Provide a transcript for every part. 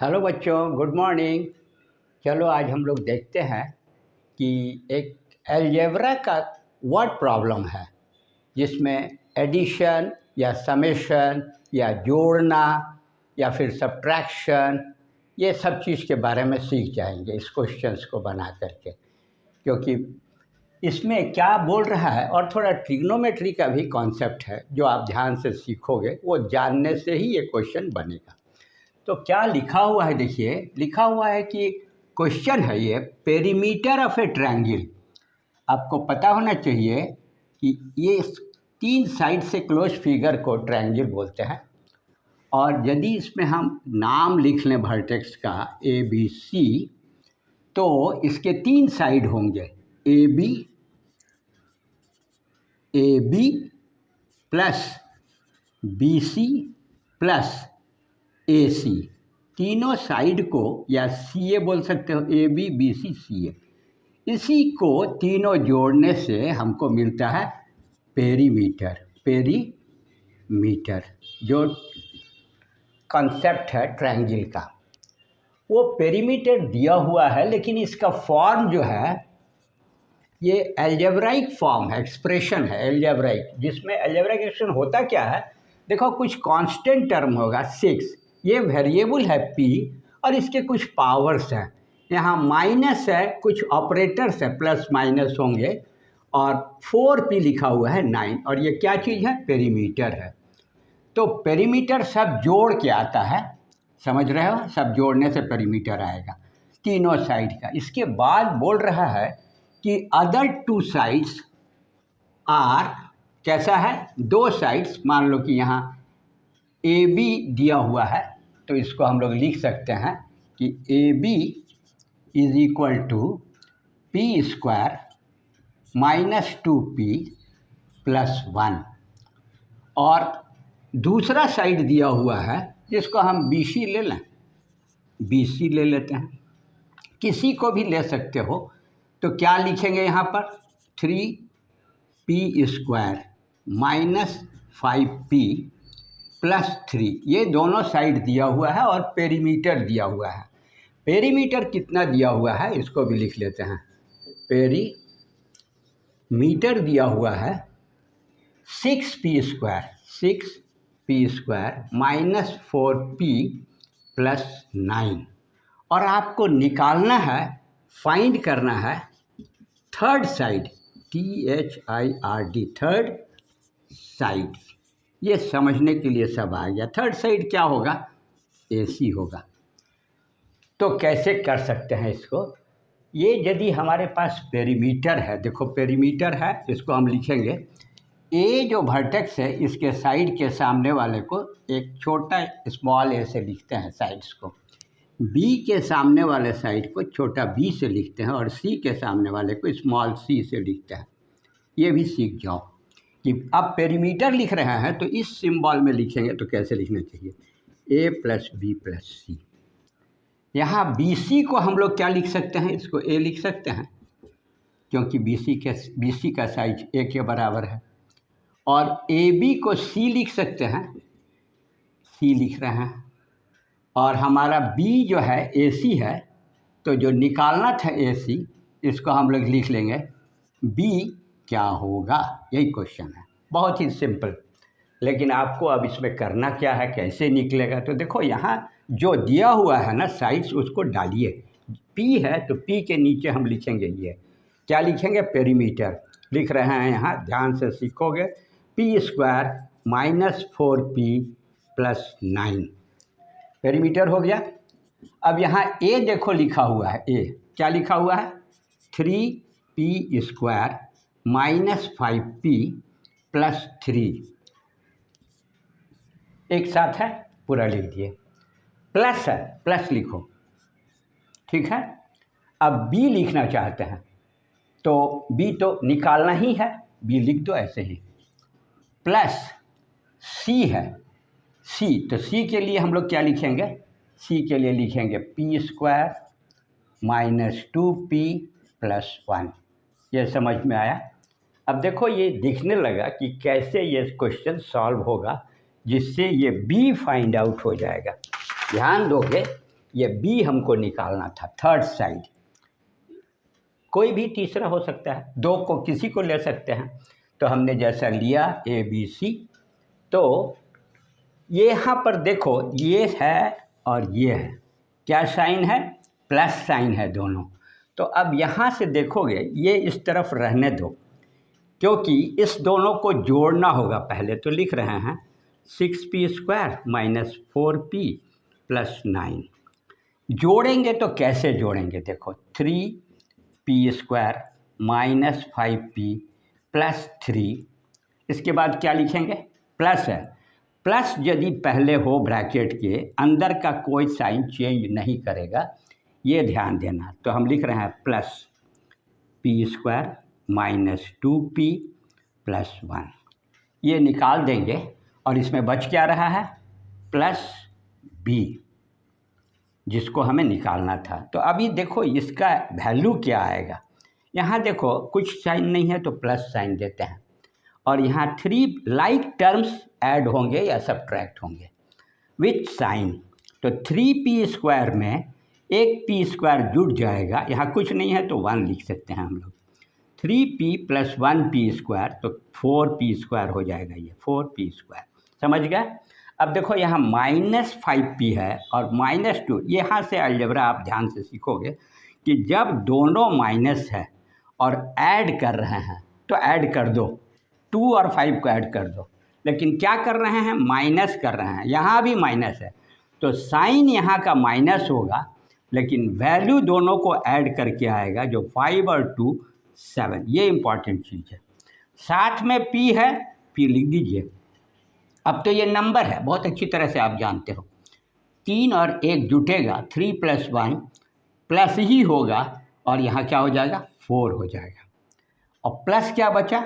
Hello बच्चों, good morning. चलो आज हम लोग देखते हैं कि एक अलजेब्रा का वर्ड प्रॉब्लम है जिसमें एडिशन या समेशन या जोड़ना या फिर सब्ट्रैक्शन ये सब चीज़ के बारे में सीख जाएंगे इस क्वेश्चंस को बना करके, क्योंकि इसमें क्या बोल रहा है और थोड़ा ट्रिग्नोमेट्री का भी कॉन्सेप्ट है जो आप ध्यान से सीखोगे, वो जानने से ही ये क्वेश्चन बनेगा। तो क्या लिखा हुआ है, देखिए लिखा हुआ है कि क्वेश्चन है ये पेरीमीटर ऑफ ए ट्रायंगल। आपको पता होना चाहिए कि ये 3 साइड से क्लोज फिगर को ट्रायंगल बोलते हैं, और यदि इसमें हम नाम लिख लें वर्टेक्स का ABC, तो इसके 3 साइड होंगे AB plus BC plus AC। तीनों साइड को या CA बोल सकते हो, AB BC CA। इसी को तीनों जोड़ने से हमको मिलता है पेरीमीटर। पेरीमीटर जो कॉन्सेप्ट है ट्रायंगल का, वो पेरीमीटर दिया हुआ है, लेकिन इसका फॉर्म जो है ये अलजेब्राइक फॉर्म है, एक्सप्रेशन है अलजेब्राइक, जिसमें अलजेब्राइक एक्सप्रेशन होता क्या है, देखो कुछ कांस्टेंट टर्म होगा 6, ये वेरिएबल है p और इसके कुछ पावर्स हैं, यहाँ माइनस है, कुछ ऑपरेटर्स है प्लस माइनस होंगे, और 4p लिखा हुआ है 9, और ये क्या चीज़ है, पेरीमीटर है। तो पेरीमीटर सब जोड़ के आता है, समझ रहे हो, सब जोड़ने से पेरीमीटर आएगा तीनों साइड का। इसके बाद बोल रहा है कि अदर 2 साइड्स आर, कैसा है, 2 साइड्स, मान लो कि यहाँ AB दिया हुआ है, तो इसको हम लोग लिख सकते हैं कि AB is equal to p² minus 2p plus 1, और दूसरा साइड दिया हुआ है जिसको हम BC ले लें, BC ले लेते हैं, किसी को भी ले सकते हो। तो क्या लिखेंगे यहाँ पर, 3p² माइनस 5p प्लस 3, ये दोनों साइड दिया हुआ है और पेरीमीटर दिया हुआ है। पेरीमीटर कितना दिया हुआ है इसको भी लिख लेते हैं, पेरीमीटर दिया हुआ है 6p² माइनस 4p प्लस 9, और आपको निकालना है, फाइंड करना है third side, THIRD, third side. ये समझने के लिए सब आ गया। थर्ड साइड क्या होगा, AC होगा। तो कैसे कर सकते हैं इसको, ये यदि हमारे पास पेरीमीटर है, देखो पेरीमीटर है, इसको हम लिखेंगे A जो वर्टेक्स है इसके साइड के सामने वाले को एक छोटा स्मॉल a से लिखते हैं साइड्स को, B के सामने वाले साइड को छोटा b से लिखते हैं, और C के सामने वाले को स्मॉल c से लिखते हैं। ये भी सीख जाओ कि अब पेरीमीटर लिख रहे हैं तो इस सिंबल में लिखेंगे तो कैसे लिखना चाहिए, A plus B plus C। यहाँ BC को हम लोग क्या लिख सकते हैं, इसको A लिख सकते हैं, क्योंकि BC का साइज A के बराबर है, और AB को C लिख सकते हैं, C लिख रहे हैं, और हमारा B जो है AC है, तो जो निकालना था AC, इसको हम लोग लिख लेंगे B क्या होगा, यही क्वेश्चन है, बहुत ही सिंपल। लेकिन आपको अब इसमें करना क्या है, कैसे निकलेगा, तो देखो यहाँ जो दिया हुआ है ना साइड्स, उसको डालिए। P है तो P के नीचे हम लिखेंगे, ये क्या लिखेंगे, पेरीमीटर लिख रहे हैं, यहाँ ध्यान से सीखोगे, p² minus 4p plus 9, perimeter हो गया। अब यहाँ A देखो लिखा हुआ है, A क्या लिखा हुआ है, 3p² माइनस 5p प्लस 3, एक साथ है, पूरा लिख दिए, प्लस है, प्लस लिखो, ठीक है। अब B लिखना चाहते हैं तो B तो निकालना ही है, B लिख दो ऐसे ही, प्लस C है, C, तो C के लिए हम लोग क्या लिखेंगे, C के लिए लिखेंगे p² माइनस 2p प्लस 1। ये समझ में आया। अब देखो ये दिखने लगा कि कैसे ये क्वेश्चन सॉल्व होगा जिससे ये B फाइंड आउट हो जाएगा। ध्यान दोगे ये बी हमको निकालना था, थर्ड साइड। कोई भी तीसरा हो सकता है, दो को किसी को ले सकते हैं। तो हमने जैसा लिया ए बी सी, तो ये यहाँ पर देखो ये है और ये है, क्या साइन है? प्लस साइन है दोनों। तो अब यहाँ से देखोगे ये इस तरफ रहने दो, क्योंकि इस दोनों को जोड़ना होगा। पहले तो लिख रहे हैं 6p² माइनस 4p प्लस 9। जोड़ेंगे तो कैसे जोड़ेंगे? देखो 3p² माइनस 5p प्लस 3, इसके बाद क्या लिखेंगे? प्लस है। प्लस यदि पहले हो ब्रैकेट के अंदर का कोई साइन चेंज नहीं करेगा, ये ध्यान देना। तो हम लिख रहे हैं plus p² minus 2p plus 1, ये निकाल देंगे और इसमें बच क्या रहा है? प्लस b, जिसको हमें निकालना था। तो अभी देखो इसका वैल्यू क्या आएगा। यहाँ देखो कुछ साइन नहीं है तो प्लस साइन देते हैं, और यहाँ 3 लाइक टर्म्स ऐड होंगे या सब्ट्रैक्ट होंगे विथ साइन। तो 3p² में एक p² जुड़ जाएगा, यहाँ कुछ नहीं है तो 1 लिख सकते हैं हम लोग। 3p प्लस 1p², तो 4p² हो जाएगा, ये 4p²। समझ गए? अब देखो यहाँ माइनस 5p है और माइनस 2, यहाँ से अलजेब्रा आप ध्यान से सीखोगे कि जब दोनों माइनस है और ऐड कर रहे हैं तो ऐड कर दो, 2 और 5 को ऐड कर दो। लेकिन क्या कर रहे हैं? माइनस कर रहे हैं, यहाँ भी माइनस है तो साइन यहाँ का माइनस होगा, लेकिन वैल्यू दोनों को ऐड करके आएगा, जो 5 और 2 7। ये इंपॉर्टेंट चीज़ है। साथ में p है, p लिख दीजिए। अब तो ये नंबर है, बहुत अच्छी तरह से आप जानते हो। 3 और 1 जुटेगा, 3 प्लस 1 प्लस ही होगा, और यहाँ क्या हो जाएगा? 4 हो जाएगा। और प्लस क्या बचा?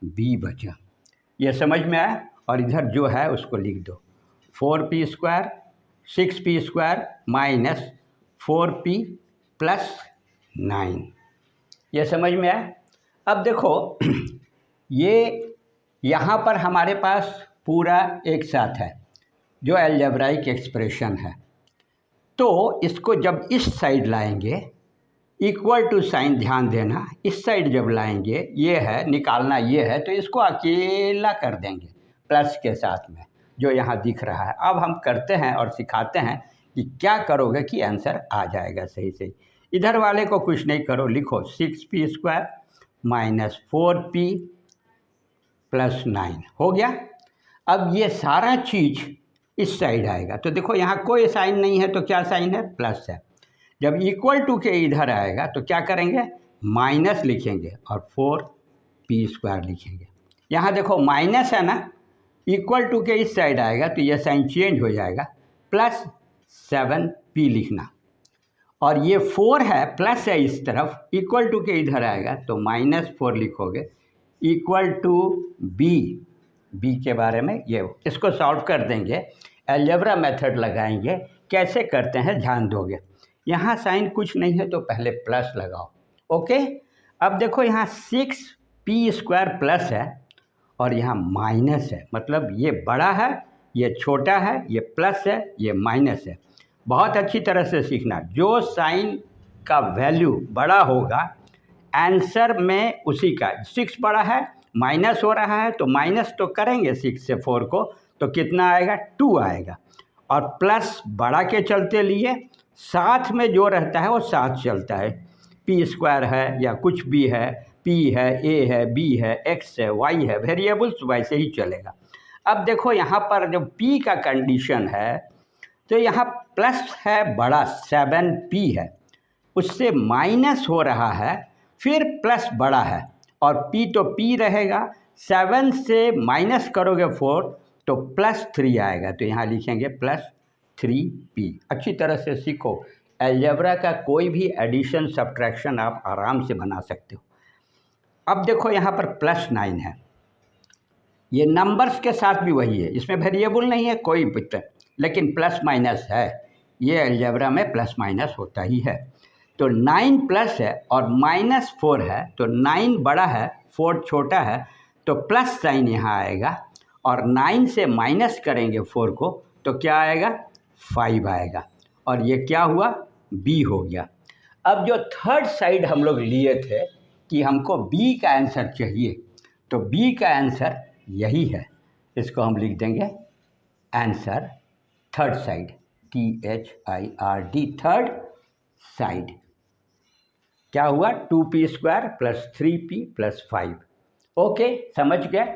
b बचा। ये समझ में आया? और इधर जो है उसको लिख दो, 4p² 6p² minus 4p plus 9। ये समझ में आया? अब देखो ये यहाँ पर हमारे पास पूरा एक साथ है जो अलजेब्राइक एक्सप्रेशन है। तो इसको जब इस साइड लाएंगे, इक्वल टू साइन ध्यान देना, इस साइड जब लाएंगे, ये है निकालना, ये है, तो इसको अकेला कर देंगे प्लस के साथ में जो यहाँ दिख रहा है। अब हम करते हैं और सिखाते हैं कि क्या करोगे कि आंसर आ जाएगा सही से। इधर वाले को कुछ नहीं करो, लिखो 6p² माइनस 4p प्लस 9 हो गया। अब ये सारा चीज़ इस साइड आएगा, तो देखो यहाँ कोई साइन नहीं है तो क्या साइन है? प्लस है। जब इक्वल टू के इधर आएगा तो क्या करेंगे? माइनस लिखेंगे और 4p² लिखेंगे। यहाँ देखो माइनस है ना, इक्वल टू के इस साइड आएगा तो यह साइन चेंज हो जाएगा, प्लस 7p लिखना। और ये 4 है, प्लस है इस तरफ, इक्वल टू के इधर आएगा तो माइनस 4 लिखोगे, इक्वल टू b के बारे में ये। इसको सॉल्व कर देंगे, अलजेब्रा मेथड लगाएंगे। कैसे करते हैं ध्यान दोगे। यहाँ साइन कुछ नहीं है तो पहले प्लस लगाओ, ओके। अब देखो यहाँ 6p² प्लस है और यहाँ माइनस है, मतलब ये बड़ा है, ये छोटा है, ये प्लस है, ये माइनस है। बहुत अच्छी तरह से सीखना, जो साइन का वैल्यू बड़ा होगा आंसर में उसी का। 6 बड़ा है, माइनस हो रहा है तो माइनस तो करेंगे 6 से 4 को, तो कितना आएगा? 2 आएगा। और प्लस बड़ा के चलते लिए साथ में जो रहता है वो साथ चलता है। p² है या कुछ भी है, p है, a है, b है, x है, y है, वेरिएबल्स वैसे ही चलेगा। अब देखो यहाँ पर जो p का कंडीशन है, तो यहाँ प्लस है बड़ा 7p है, उससे माइनस हो रहा है, फिर प्लस बड़ा है और p तो p रहेगा, 7 से माइनस करोगे 4 तो प्लस 3 आएगा, तो यहाँ लिखेंगे प्लस 3p। अच्छी तरह से सीखो, अलजेब्रा का कोई भी एडिशन सब्ट्रैक्शन आप आराम से बना सकते हो। अब देखो यहाँ पर प्लस 9 है, ये नंबर्स के साथ भी वही है, इसमें वेरिएबल नहीं है कोई दिक्कत, लेकिन प्लस माइनस है, ये अलजेब्रा में प्लस माइनस होता ही है। तो 9 प्लस है और माइनस 4 है, तो 9 बड़ा है, 4 छोटा है, तो प्लस साइन यहाँ आएगा, और 9 से माइनस करेंगे 4 को तो क्या आएगा? 5 आएगा। और ये क्या हुआ, बी हो गया। अब जो थर्ड साइड हम लोग लिए थे कि हमको बी का आंसर चाहिए, तो बी का आंसर यही है, इसको हम लिख देंगे answer third side, THIRD, third side. क्या हुआ, 2p² + 3p + 5। ओके, समझ गए।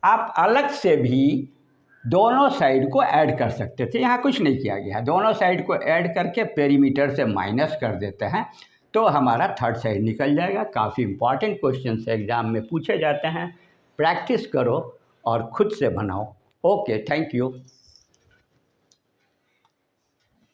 आप अलग से भी दोनों साइड को ऐड कर सकते थे, यहाँ कुछ नहीं किया गया है। दोनों साइड को ऐड करके पेरीमीटर से माइनस कर देते हैं तो हमारा थर्ड साइड निकल जाएगा। काफ़ी इंपॉर्टेंट क्वेश्चन एग्ज़ाम में पूछे जाते हैं, प्रैक्टिस करो और खुद से बनाओ। Okay, thank you.